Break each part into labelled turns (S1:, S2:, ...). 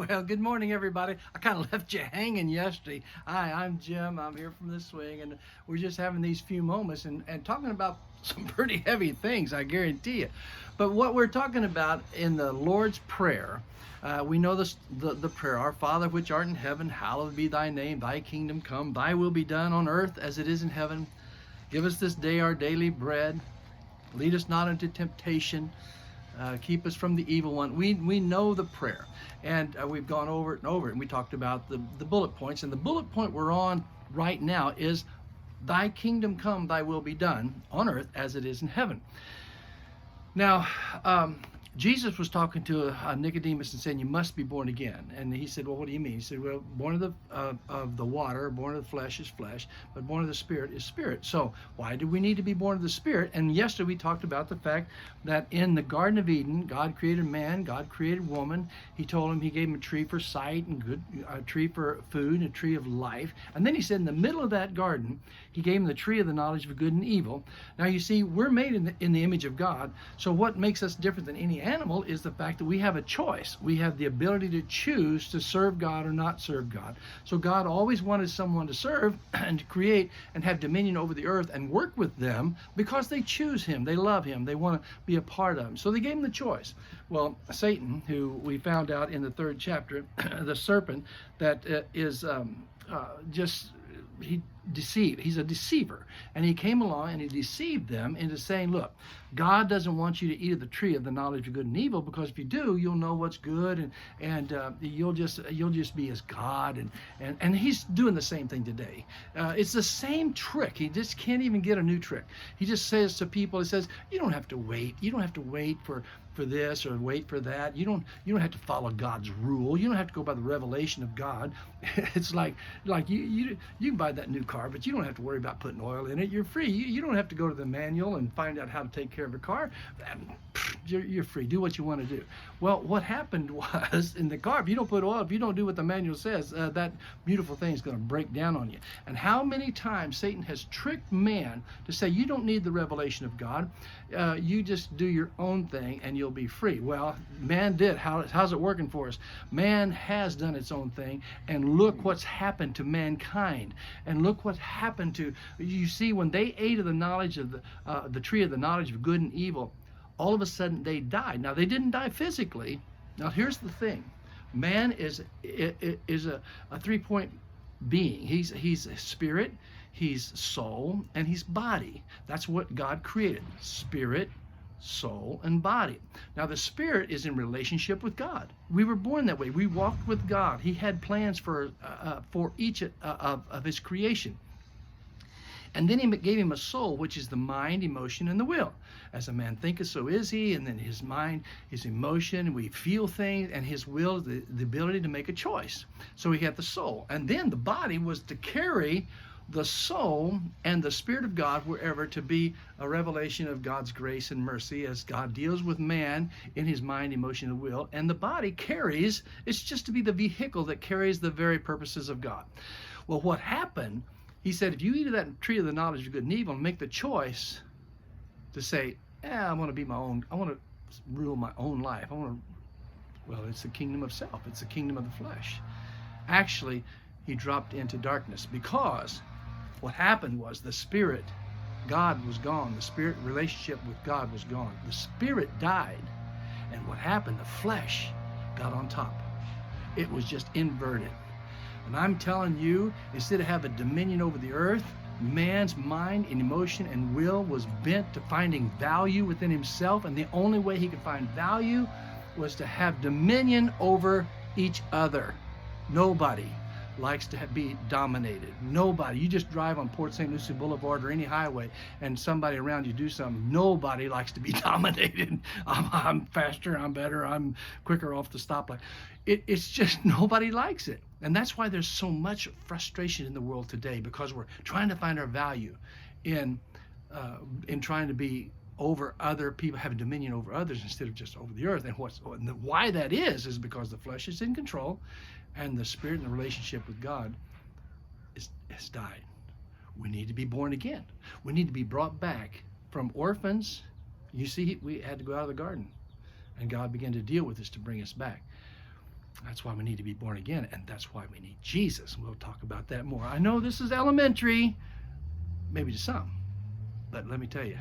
S1: Well, good morning, everybody. I kind of left you hanging yesterday. Hi, I'm Jim. I'm here from the swing, and we're just having these few moments and talking about some pretty heavy things, I guarantee you. But what we're talking about in the Lord's Prayer, we know this, the prayer, Our Father which art in heaven, hallowed be thy name, thy kingdom come, thy will be done on earth as it is in heaven. Give us this day our daily bread. Lead us not into temptation. Keep us from the evil one. We know the prayer, and we've gone over it and over it, and we talked about the bullet points. And the bullet point we're on right now is, thy kingdom come, thy will be done on earth as it is in heaven. Now, Jesus was talking to Nicodemus and saying, you must be born again. And he said, well, what do you mean? He said, well, born of the water, born of the flesh is flesh, but born of the Spirit is spirit. So why do we need to be born of the Spirit? And yesterday we talked about the fact that in the Garden of Eden, God created man, God created woman. He told him, he gave him a tree for sight and good, a tree for food, and a tree of life. And then he said in the middle of that garden, he gave him the tree of the knowledge of good and evil. Now you see, we're made in the image of God. So what makes us different than any animal is the fact that we have a choice. We have the ability to choose to serve God or not serve God. So God always wanted someone to serve and to create and have dominion over the earth and work with them because they choose him, they love him, they want to be a part of him. So they gave him the choice. Well, Satan, who we found out in the 3rd chapter, the serpent that he deceived. He's a deceiver. And he came along and he deceived them into saying, look, God doesn't want you to eat of the tree of the knowledge of good and evil, because if you do, you'll know what's good, and you'll just be as God. And he's doing the same thing today. It's the same trick. He just can't even get a new trick. He just says to people, he says, you don't have to wait. You don't have to wait for this or wait for that. You don't have to follow God's rule. You don't have to go by the revelation of God. It's like you can buy that new car, but you don't have to worry about putting oil in it. You're free. You don't have to go to the manual and find out how to take care of a car. You're free. Do what you want to do. Well, what happened was, in the car, if you don't put oil, if you don't do what the manual says, that beautiful thing is going to break down on you. And how many times Satan has tricked man to say, you don't need the revelation of God. You just do your own thing and you'll be free. Well, man did. How's it working for us? Man has done its own thing, and look what's happened to mankind. And look what happened to, you see, when they ate of the knowledge of the tree of the knowledge of good and evil, all of a sudden they died. Now, they didn't die physically. Now, here's the thing. Man is a 3-point being. He's spirit, he's soul, and he's body. That's what God created. Spirit, soul, and body. Now, the spirit is in relationship with God. We were born that way. We walked with God. He had plans for each of his creation. And then he gave him a soul, which is the mind, emotion, and the will. As a man thinketh, so is he. And then his mind, his emotion, we feel things, and his will is the ability to make a choice. So he had the soul. And then the body was to carry the soul and the Spirit of God wherever, to be a revelation of God's grace and mercy as God deals with man in his mind, emotion, and will. And the body carries, it's just to be the vehicle that carries the very purposes of God. Well, what happened, he said, if you eat of that tree of the knowledge of good and evil and make the choice to say, I want to be my own, I want to rule my own life. Well, it's the kingdom of self. It's the kingdom of the flesh. Actually, he dropped into darkness, because what happened was the Spirit, God was gone. The Spirit relationship with God was gone. The Spirit died. And what happened? The flesh got on top. It was just inverted. And I'm telling you, instead of having dominion over the earth, man's mind and emotion and will was bent to finding value within himself. And the only way he could find value was to have dominion over each other. Nobody likes to be dominated. Nobody. You just drive on Port St. Lucie Boulevard or any highway and somebody around you do something. Nobody likes to be dominated. I'm faster, I'm better, I'm quicker off the stoplight. It's just, nobody likes it. And that's why there's so much frustration in the world today, because we're trying to find our value in trying to be over other people, having dominion over others instead of just over the earth. And why that is because the flesh is in control, and the Spirit and the relationship with God has died. We need to be born again. We need to be brought back from orphans. You see, we had to go out of the garden, and God began to deal with us to bring us back. That's why we need to be born again, and that's why we need Jesus. We'll talk about that more. I know this is elementary, maybe to some, but let me tell you,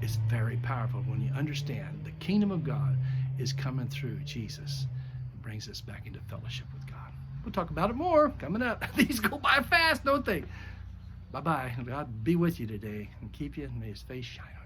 S1: it's very powerful when you understand the kingdom of God is coming through Jesus. It brings us back into fellowship with God. We'll talk about it more coming up. These go by fast, don't they? Bye-bye. God be with you today and keep you, and may his face shine on you.